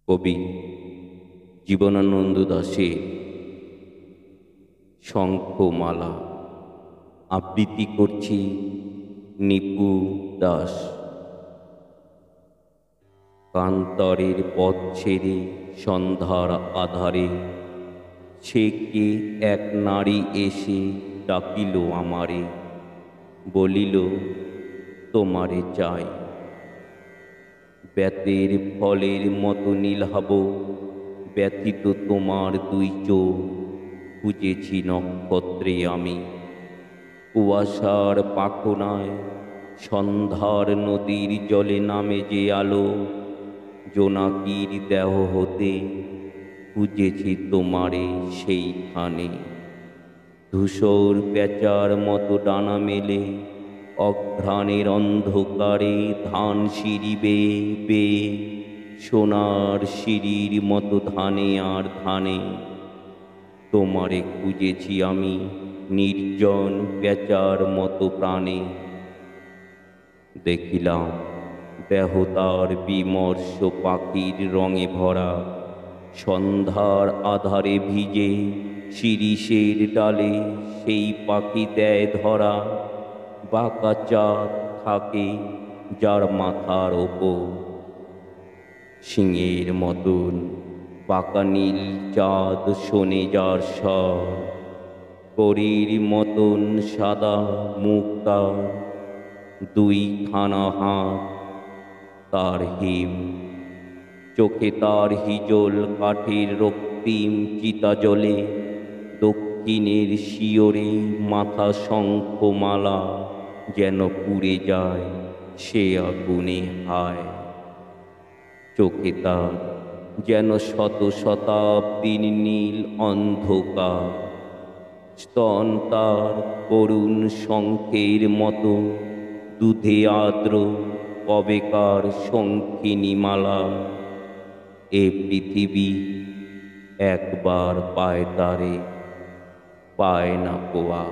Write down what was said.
কবি জীবনানন্দ দাশের শঙ্খমালা আবৃত্তি করছি নিপু দাস। কান্তরের পথ ছেড়ে সন্ধ্যার আধারে সে কে এক নারী এসে ডাকিল আমারে, বলিল তোমারে চাই। বেতের ফলের মতো নীলাভ ব্যথিত তোমার দুই চোখ, খুঁজেছি নক্ষত্রে আমি। কুয়াশার পাখনায় সন্ধ্যার নদীর জলে নামে যে আলো, জোনাকির দেহ হতে খুঁজেছি তোমারে সেইখানে। ধূসর পেঁচার মতো ডানা মেলে অঘ্রাণের অন্ধকারে ধান সিঁড়ি বেয়ে বেয়ে, সোনার সিঁড়ির মতো ধানে আর ধানে তোমারে খুঁজেছি আমি নির্জন পেঁচার মতো প্রাণে। দেখিলাম দেহতার বিমর্ষ পাখির রঙে ভরা, সন্ধ্যার আধারে ভিজে শিরিষের ডালে সেই পাখি দেয় ধরা। বাঁকা চাঁদ থাকে যার মাথার ওপর, সিংহের মতন পাকা নীল চাঁদ শোনে যার স্বর। করির মতন সাদা মুখ তার, দুইখানা হাত তার হিম, চোখে তার হিজল কাঠের রক্তিম চিতা জ্বলে। দক্ষিণের শিয়রে মাথা শঙ্খমালা যেন পুড়ে যায় সে আগুনে হায়। চোখে তার যেন শত শতাব্দীর নীল অন্ধকার, স্তন তার করুণ শঙ্খের মতো দুধে আর্দ্র কবেকার শঙ্খিনী মালা। এ পৃথিবী একবার পায় তারে, পায় না কোয়া।